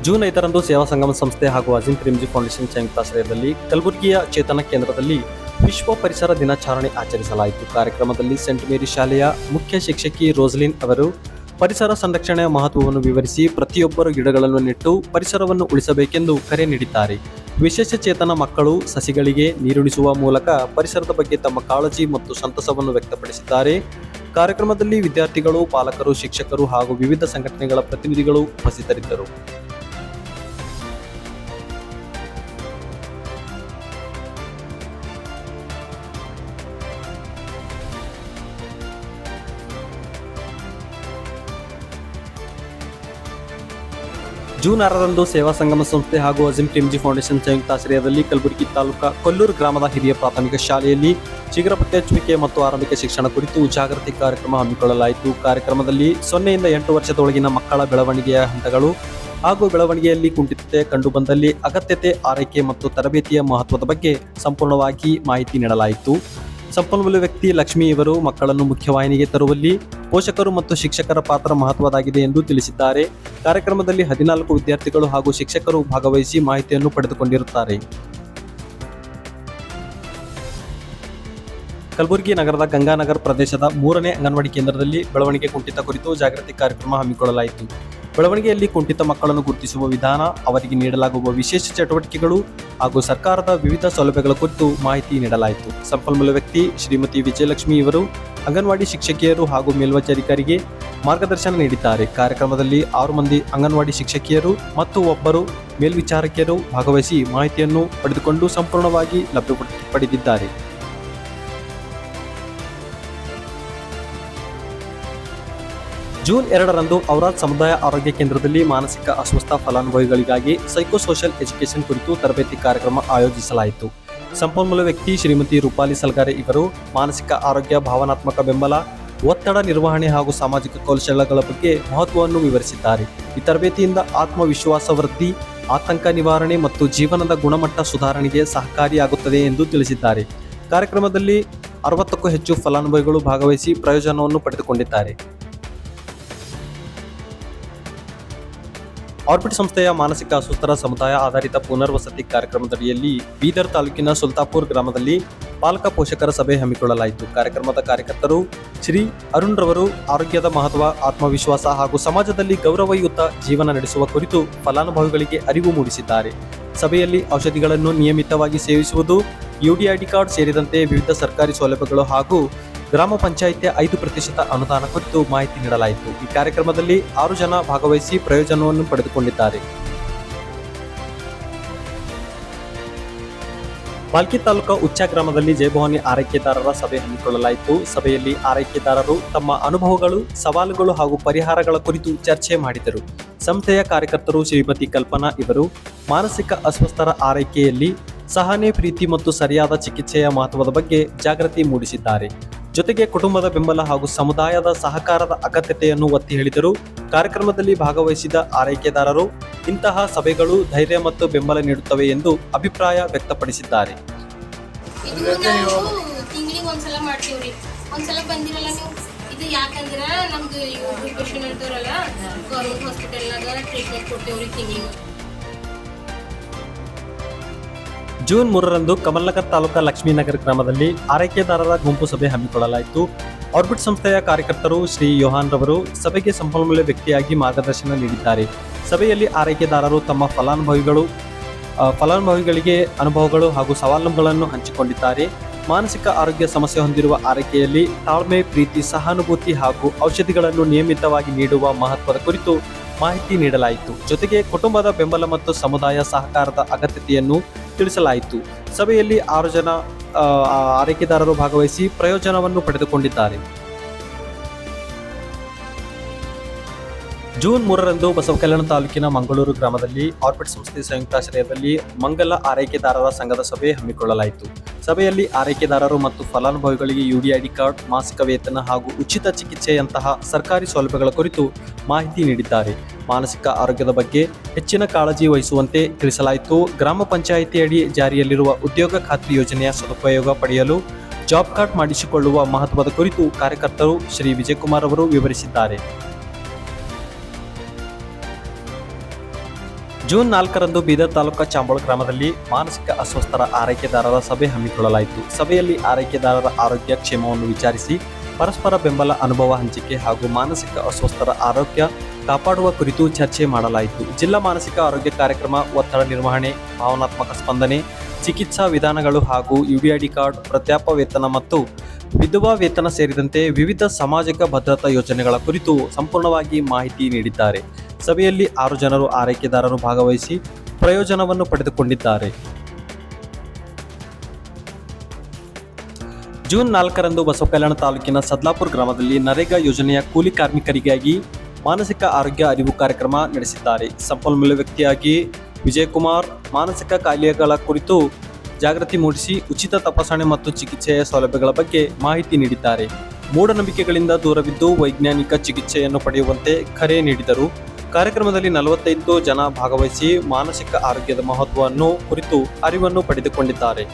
June 5ರಂದು ಸೇವಾ ಸಂಗಮ ಸಂಸ್ಥೆ ಹಾಗೂ ಅಜಿಂ ಪ್ರೇಮ್ಜಿ ಫೌಂಡೇಶನ್ ಸಂಯುಕ್ತಾಶ್ರಯದಲ್ಲಿ ಕಲಬುರಗಿಯ ಚೇತನ ಕೇಂದ್ರದಲ್ಲಿ ವಿಶ್ವ ಪರಿಸರ ದಿನಾಚರಣೆ ಆಚರಿಸಲಾಯಿತು. ಕಾರ್ಯಕ್ರಮದಲ್ಲಿ ಸೆಂಟ್ ಮೇರಿ ಶಾಲೆಯ ಮುಖ್ಯ ಶಿಕ್ಷಕಿ ರೋಸ್ಲಿನ್ ಅವರು ಪರಿಸರ ಸಂರಕ್ಷಣೆಯ ಮಹತ್ವವನ್ನು ವಿವರಿಸಿ ಪ್ರತಿಯೊಬ್ಬರು ಗಿಡಗಳನ್ನು ನೆಟ್ಟು ಪರಿಸರವನ್ನು ಉಳಿಸಬೇಕೆಂದು ಕರೆ ನೀಡಿದ್ದಾರೆ. ವಿಶೇಷ ಚೇತನ ಮಕ್ಕಳು ಸಸಿಗಳಿಗೆ ನೀರುಣಿಸುವ ಮೂಲಕ ಪರಿಸರದ ಬಗ್ಗೆ ತಮ್ಮ ಕಾಳಜಿ ಮತ್ತು ಸಂತಸವನ್ನು ವ್ಯಕ್ತಪಡಿಸಿದ್ದಾರೆ. ಕಾರ್ಯಕ್ರಮದಲ್ಲಿ ವಿದ್ಯಾರ್ಥಿಗಳು, ಪಾಲಕರು, ಶಿಕ್ಷಕರು ಹಾಗೂ ವಿವಿಧ ಸಂಘಟನೆಗಳ ಪ್ರತಿನಿಧಿಗಳು ಉಪಸ್ಥಿತರಿದ್ದರು. ಜೂನ್ 6ರಂದು ಸೇವಾ ಸಂಗಮ ಸಂಸ್ಥೆ ಹಾಗೂ ಅಜಿಂ ಪ್ರೇಮ್ಜಿ ಫೌಂಡೇಶನ್ ಸಂಯುಕ್ತಾಶ್ರಯದಲ್ಲಿ ಕಲಬುರಗಿ ತಾಲೂಕಾ ಕೊಲ್ಲೂರು ಗ್ರಾಮದ ಹಿರಿಯ ಪ್ರಾಥಮಿಕ ಶಾಲೆಯಲ್ಲಿ ಶೀಘ್ರ ಪತ್ತೆ ಹಚ್ಚುವಿಕೆ ಮತ್ತು ಆರಂಭಿಕ ಶಿಕ್ಷಣ ಕುರಿತು ಜಾಗೃತಿ ಕಾರ್ಯಕ್ರಮ ಹಮ್ಮಿಕೊಳ್ಳಲಾಯಿತು. ಕಾರ್ಯಕ್ರಮದಲ್ಲಿ 0 ಇಂದ 8 ವರ್ಷದೊಳಗಿನ ಮಕ್ಕಳ ಬೆಳವಣಿಗೆಯ ಹಂತಗಳು ಹಾಗೂ ಬೆಳವಣಿಗೆಯಲ್ಲಿ ಕುಂಠಿತತೆ ಕಂಡುಬಂದಲ್ಲಿ ಅಗತ್ಯತೆ, ಆರೈಕೆ ಮತ್ತು ತರಬೇತಿಯ ಮಹತ್ವದ ಬಗ್ಗೆ ಸಂಪೂರ್ಣವಾಗಿ ಮಾಹಿತಿ ನೀಡಲಾಯಿತು. ಸಂಪನ್ಮೂಲ ವ್ಯಕ್ತಿ ಲಕ್ಷ್ಮಿ ಇವರು ಮಕ್ಕಳನ್ನು ಮುಖ್ಯವಾಹಿನಿಗೆ ತರುವಲ್ಲಿ ಪೋಷಕರು ಮತ್ತು ಶಿಕ್ಷಕರ ಪಾತ್ರ ಮಹತ್ವದಾಗಿದೆ ಎಂದು ತಿಳಿಸಿದ್ದಾರೆ. ಕಾರ್ಯಕ್ರಮದಲ್ಲಿ 14 ವಿದ್ಯಾರ್ಥಿಗಳು ಹಾಗೂ ಶಿಕ್ಷಕರು ಭಾಗವಹಿಸಿ ಮಾಹಿತಿಯನ್ನು ಪಡೆದುಕೊಂಡಿರುತ್ತಾರೆ. ಕಲಬುರಗಿ ನಗರದ ಗಂಗಾನಗರ ಪ್ರದೇಶದ 3ನೇ ಅಂಗನವಾಡಿ ಕೇಂದ್ರದಲ್ಲಿ ಬೆಳವಣಿಗೆ ಕುಂಠಿತ ಕುರಿತು ಜಾಗೃತಿ ಕಾರ್ಯಕ್ರಮ ಹಮ್ಮಿಕೊಳ್ಳಲಾಯಿತು. ಬೆಳವಣಿಗೆಯಲ್ಲಿ ಕುಂಠಿತ ಮಕ್ಕಳನ್ನು ಗುರುತಿಸುವ ವಿಧಾನ, ಅವರಿಗೆ ನೀಡಲಾಗುವ ವಿಶೇಷ ಚಟುವಟಿಕೆಗಳು ಹಾಗೂ ಸರ್ಕಾರದ ವಿವಿಧ ಸೌಲಭ್ಯಗಳ ಕುರಿತು ಮಾಹಿತಿ ನೀಡಲಾಯಿತು. ಸಂಪನ್ಮೂಲ ವ್ಯಕ್ತಿ ಶ್ರೀಮತಿ ವಿಜಯಲಕ್ಷ್ಮಿ ಇವರು ಅಂಗನವಾಡಿ ಶಿಕ್ಷಕಿಯರು ಹಾಗೂ ಮೇಲ್ವಿಚಾರಕರಿಗೆ ಮಾರ್ಗದರ್ಶನ ನೀಡಿದ್ದಾರೆ. ಕಾರ್ಯಕ್ರಮದಲ್ಲಿ 6 ಮಂದಿ ಅಂಗನವಾಡಿ ಶಿಕ್ಷಕಿಯರು ಮತ್ತು 1 ಮೇಲ್ವಿಚಾರಕಿಯರು ಭಾಗವಹಿಸಿ ಮಾಹಿತಿಯನ್ನು ಪಡೆದುಕೊಂಡು ಸಂಪೂರ್ಣವಾಗಿ ಪಡೆದಿದ್ದಾರೆ. ಜೂನ್ 2ರಂದು ಔರಾದ್ ಸಮುದಾಯ ಆರೋಗ್ಯ ಕೇಂದ್ರದಲ್ಲಿ ಮಾನಸಿಕ ಅಸ್ವಸ್ಥ ಫಲಾನುಭವಿಗಳಿಗಾಗಿ ಸೈಕೋಸೋಷಿಯಲ್ ಎಜುಕೇಷನ್ ಕುರಿತು ತರಬೇತಿ ಕಾರ್ಯಕ್ರಮ ಆಯೋಜಿಸಲಾಯಿತು. ಸಂಪನ್ಮೂಲ ವ್ಯಕ್ತಿ ಶ್ರೀಮತಿ ರೂಪಾಲಿ ಸಲ್ಗಾರೆ ಇವರು ಮಾನಸಿಕ ಆರೋಗ್ಯ, ಭಾವನಾತ್ಮಕ ಬೆಂಬಲ, ಒತ್ತಡ ನಿರ್ವಹಣೆ ಹಾಗೂ ಸಾಮಾಜಿಕ ಕೌಶಲ್ಯಗಳ ಬಗ್ಗೆ ಮಹತ್ವವನ್ನು ವಿವರಿಸಿದ್ದಾರೆ. ಈ ತರಬೇತಿಯಿಂದ ಆತ್ಮವಿಶ್ವಾಸ ವೃದ್ಧಿ, ಆತಂಕ ನಿವಾರಣೆ ಮತ್ತು ಜೀವನದ ಗುಣಮಟ್ಟ ಸುಧಾರಣೆಗೆ ಸಹಕಾರಿಯಾಗುತ್ತದೆ ಎಂದು ತಿಳಿಸಿದ್ದಾರೆ. ಕಾರ್ಯಕ್ರಮದಲ್ಲಿ 60ಕ್ಕೂ ಹೆಚ್ಚು ಫಲಾನುಭವಿಗಳು ಭಾಗವಹಿಸಿ ಪ್ರಯೋಜನವನ್ನು ಪಡೆದುಕೊಂಡಿದ್ದಾರೆ. ಆರ್ಬಿಟ್ ಸಂಸ್ಥೆಯ ಮಾನಸಿಕ ಅಸ್ವಸ್ಥರ ಸಮುದಾಯ ಆಧಾರಿತ ಪುನರ್ವಸತಿ ಕಾರ್ಯಕ್ರಮದಡಿಯಲ್ಲಿ ಬೀದರ್ ತಾಲೂಕಿನ ಸುಲ್ತಾಪುರ್ ಗ್ರಾಮದಲ್ಲಿ ಪಾಲಕ ಪೋಷಕರ ಸಭೆ ಹಮ್ಮಿಕೊಳ್ಳಲಾಯಿತು. ಕಾರ್ಯಕ್ರಮದ ಕಾರ್ಯಕರ್ತರು ಶ್ರೀ ಅರುಣ್ ರವರು ಆರೋಗ್ಯದ ಮಹತ್ವ, ಆತ್ಮವಿಶ್ವಾಸ ಹಾಗೂ ಸಮಾಜದಲ್ಲಿ ಗೌರವಯುತ ಜೀವನ ನಡೆಸುವ ಕುರಿತು ಫಲಾನುಭವಿಗಳಿಗೆ ಅರಿವು ಮೂಡಿಸಿದ್ದಾರೆ. ಸಭೆಯಲ್ಲಿ ಔಷಧಿಗಳನ್ನು ನಿಯಮಿತವಾಗಿ ಸೇವಿಸುವುದು, ಯುಡಿಐಡಿ ಕಾರ್ಡ್ ಸೇರಿದಂತೆ ವಿವಿಧ ಸರ್ಕಾರಿ ಸೌಲಭ್ಯಗಳು ಹಾಗೂ ಗ್ರಾಮ ಪಂಚಾಯಿತಿಯ 5% ಅನುದಾನ ಕುರಿತು ಮಾಹಿತಿ ನೀಡಲಾಯಿತು. ಈ ಕಾರ್ಯಕ್ರಮದಲ್ಲಿ 6 ಜನ ಭಾಗವಹಿಸಿ ಪ್ರಯೋಜನವನ್ನು ಪಡೆದುಕೊಂಡಿದ್ದಾರೆ. ಬಾಲ್ಕಿ ತಾಲೂಕಾ ಉಚ್ಚ ಗ್ರಾಮದಲ್ಲಿ ಜಯಭವಾನಿ ಆರೈಕೆದಾರರ ಸಭೆ ಹಮ್ಮಿಕೊಳ್ಳಲಾಯಿತು. ಸಭೆಯಲ್ಲಿ ಆರೈಕೆದಾರರು ತಮ್ಮ ಅನುಭವಗಳು, ಸವಾಲುಗಳು ಹಾಗೂ ಪರಿಹಾರಗಳ ಕುರಿತು ಚರ್ಚೆ ಮಾಡಿದರು. ಸಂಸ್ಥೆಯ ಕಾರ್ಯಕರ್ತರು ಶ್ರೀಮತಿ ಕಲ್ಪನಾ ಇವರು ಮಾನಸಿಕ ಅಸ್ವಸ್ಥರ ಆರೈಕೆಯಲ್ಲಿ ಸಹನೆ, ಪ್ರೀತಿ ಮತ್ತು ಸರಿಯಾದ ಚಿಕಿತ್ಸೆಯ ಮಹತ್ವದ ಬಗ್ಗೆ ಜಾಗೃತಿ ಮೂಡಿಸಿದ್ದಾರೆ. ಜೊತೆಗೆ ಕುಟುಂಬದ ಬೆಂಬಲ ಹಾಗೂ ಸಮುದಾಯದ ಸಹಕಾರದ ಅಗತ್ಯತೆಯನ್ನು ಒತ್ತಿ ಹೇಳಿದರು. ಕಾರ್ಯಕ್ರಮದಲ್ಲಿ ಭಾಗವಹಿಸಿದ ಆರೈಕೆದಾರರು ಇಂತಹ ಸಭೆಗಳು ಧೈರ್ಯ ಮತ್ತು ಬೆಂಬಲ ನೀಡುತ್ತವೆ ಎಂದು ಅಭಿಪ್ರಾಯ ವ್ಯಕ್ತಪಡಿಸಿದ್ದಾರೆ. ಇದು ಯಾಕಂದ್ರ ನಮ್ದು ಪೇಷಂಟ್ ಇರ್ತಾರಲ್ಲ ಗೌರ್ಮೆಂಟ್ ಹಾಸ್ಪಿಟಲ್ನಾಗ ಟ್ರೀಟ್ಮೆಂಟ್ ಕೊಡ್ತೇವ್ರಿ ತಿಂಗಳಿಗೆ. ಜೂನ್ 3ರಂದು ಕಮಲ್ನಗರ್ ತಾಲೂಕಾ ಲಕ್ಷ್ಮೀನಗರ ಗ್ರಾಮದಲ್ಲಿ ಆರೈಕೆದಾರರ ಗುಂಪು ಸಭೆ ಹಮ್ಮಿಕೊಳ್ಳಲಾಯಿತು. ಆರ್ಬಿಟ್ ಸಂಸ್ಥೆಯ ಕಾರ್ಯಕರ್ತರು ಶ್ರೀ ಯೋಹಾನ್ ರವರು ಸಭೆಗೆ ಸಂಪನ್ಮೂಲ ವ್ಯಕ್ತಿಯಾಗಿ ಮಾರ್ಗದರ್ಶನ ನೀಡಿದ್ದಾರೆ. ಸಭೆಯಲ್ಲಿ ಆರೈಕೆದಾರರು ತಮ್ಮ ಫಲಾನುಭವಿಗಳಿಗೆ ಅನುಭವಗಳು ಹಾಗೂ ಸವಾಲುಗಳನ್ನು ಹಂಚಿಕೊಂಡಿದ್ದಾರೆ. ಮಾನಸಿಕ ಆರೋಗ್ಯ ಸಮಸ್ಯೆ ಹೊಂದಿರುವ ಆರೈಕೆಯಲ್ಲಿ ತಾಳ್ಮೆ, ಪ್ರೀತಿ, ಸಹಾನುಭೂತಿ ಹಾಗೂ ಔಷಧಿಗಳನ್ನು ನಿಯಮಿತವಾಗಿ ನೀಡುವ ಮಹತ್ವದ ಕುರಿತು ಮಾಹಿತಿ ನೀಡಲಾಯಿತು. ಜೊತೆಗೆ ಕುಟುಂಬದ ಬೆಂಬಲ ಮತ್ತು ಸಮುದಾಯ ಸಹಕಾರದ ಅಗತ್ಯತೆಯನ್ನು ತಿಳಿಸಲಾಯಿತು. ಸಭೆಯಲ್ಲಿ 6 ಜನ ಆರೈಕೆದಾರರು ಭಾಗವಹಿಸಿ ಪ್ರಯೋಜನವನ್ನು ಪಡೆದುಕೊಂಡಿದ್ದಾರೆ. ಜೂನ್ 3ರಂದು ಬಸವಕಲ್ಯಾಣ ತಾಲೂಕಿನ ಮಂಗಳೂರು ಗ್ರಾಮದಲ್ಲಿ ಆರ್ಬಿಟ್ ಸಂಸ್ಥೆ ಸಂಯುಕ್ತಾಶ್ರಯದಲ್ಲಿ ಮಂಗಲ ಆರೈಕೆದಾರರ ಸಂಘದ ಸಭೆ ಹಮ್ಮಿಕೊಳ್ಳಲಾಯಿತು. ಸಭೆಯಲ್ಲಿ ಆರೈಕೆದಾರರು ಮತ್ತು ಫಲಾನುಭವಿಗಳಿಗೆ ಯುಡಿಐಡಿ ಕಾರ್ಡ್, ಮಾಸಿಕ ವೇತನ ಹಾಗೂ ಉಚಿತ ಚಿಕಿತ್ಸೆಯಂತಹ ಸರ್ಕಾರಿ ಸೌಲಭ್ಯಗಳ ಕುರಿತು ಮಾಹಿತಿ ನೀಡಿದ್ದಾರೆ. ಮಾನಸಿಕ ಆರೋಗ್ಯದ ಬಗ್ಗೆ ಹೆಚ್ಚಿನ ಕಾಳಜಿ ವಹಿಸುವಂತೆ ತಿಳಿಸಲಾಯಿತು. ಗ್ರಾಮ ಪಂಚಾಯಿತಿ ಅಡಿ ಜಾರಿಯಲ್ಲಿರುವ ಉದ್ಯೋಗ ಖಾತ್ರಿ ಯೋಜನೆಯ ಸದುಪಯೋಗ ಪಡೆಯಲು ಜಾಬ್ ಕಾರ್ಡ್ ಮಾಡಿಸಿಕೊಳ್ಳುವ ಮಹತ್ವದ ಕುರಿತು ಕಾರ್ಯಕರ್ತರು ಶ್ರೀ ವಿಜಯಕುಮಾರ್ ಅವರು ವಿವರಿಸಿದ್ದಾರೆ. ಜೂನ್ 4ರಂದು ಬೀದರ್ ತಾಲೂಕಾ ಚಾಂಬೋಳ ಗ್ರಾಮದಲ್ಲಿ ಮಾನಸಿಕ ಅಸ್ವಸ್ಥರ ಆರೈಕೆದಾರರ ಸಭೆ ಹಮ್ಮಿಕೊಳ್ಳಲಾಯಿತು. ಸಭೆಯಲ್ಲಿ ಆರೈಕೆದಾರರ ಆರೋಗ್ಯ ಕ್ಷೇಮವನ್ನು ವಿಚಾರಿಸಿ ಪರಸ್ಪರ ಬೆಂಬಲ, ಅನುಭವ ಹಂಚಿಕೆ ಹಾಗೂ ಮಾನಸಿಕ ಅಸ್ವಸ್ಥರ ಆರೋಗ್ಯ ಕಾಪಾಡುವ ಕುರಿತು ಚರ್ಚೆ ಮಾಡಲಾಯಿತು. ಜಿಲ್ಲಾ ಮಾನಸಿಕ ಆರೋಗ್ಯ ಕಾರ್ಯಕ್ರಮ, ಒತ್ತಡ ನಿರ್ವಹಣೆ, ಭಾವನಾತ್ಮಕ ಸ್ಪಂದನೆ, ಚಿಕಿತ್ಸಾ ವಿಧಾನಗಳು ಹಾಗೂ ಯುಡಿಐಡಿ ಕಾರ್ಡ್, ವೃದ್ಧಾಪ್ಯ ವೇತನ ಮತ್ತು ವಿಧವಾ ವೇತನ ಸೇರಿದಂತೆ ವಿವಿಧ ಸಾಮಾಜಿಕ ಭದ್ರತಾ ಯೋಜನೆಗಳ ಕುರಿತು ಸಂಪೂರ್ಣವಾಗಿ ಮಾಹಿತಿ ನೀಡಿದ್ದಾರೆ. ಸಭೆಯಲ್ಲಿ 6 ಜನರು ಆರೈಕೆದಾರರು ಭಾಗವಹಿಸಿ ಪ್ರಯೋಜನವನ್ನು ಪಡೆದುಕೊಂಡಿದ್ದಾರೆ. ಜೂನ್ 4ರಂದು ಬಸವಕಲ್ಯಾಣ ತಾಲೂಕಿನ ಸದ್ಲಾಪುರ ಗ್ರಾಮದಲ್ಲಿ ನರೇಗಾ ಯೋಜನೆಯ ಕೂಲಿ ಕಾರ್ಮಿಕರಿಗಾಗಿ ಮಾನಸಿಕ ಆರೋಗ್ಯ ಅರಿವು ಕಾರ್ಯಕ್ರಮ ನಡೆಸಿದ್ದಾರೆ. ಸಂಪನ್ಮೂಲ ವ್ಯಕ್ತಿಯಾಗಿ ವಿಜಯಕುಮಾರ್ ಮಾನಸಿಕ ಕಾಯಿಲೆಗಳ ಕುರಿತು ಜಾಗೃತಿ ಮೂಡಿಸಿ ಉಚಿತ ತಪಾಸಣೆ ಮತ್ತು ಚಿಕಿತ್ಸೆಯ ಸೌಲಭ್ಯಗಳ ಬಗ್ಗೆ ಮಾಹಿತಿ ನೀಡಿದ್ದಾರೆ. ಮೂಢನಂಬಿಕೆಗಳಿಂದ ದೂರವಿದ್ದು ವೈಜ್ಞಾನಿಕ ಚಿಕಿತ್ಸೆಯನ್ನು ಪಡೆಯುವಂತೆ ಕರೆ ನೀಡಿದರು. ಕಾರ್ಯಕ್ರಮದಲ್ಲಿ 45 ಜನ ಭಾಗವಹಿಸಿ ಮಾನಸಿಕ ಆರೋಗ್ಯದ ಮಹತ್ವವನ್ನು ಕುರಿತು ಅರಿವನ್ನು ಪಡೆದುಕೊಂಡಿದ್ದಾರೆ.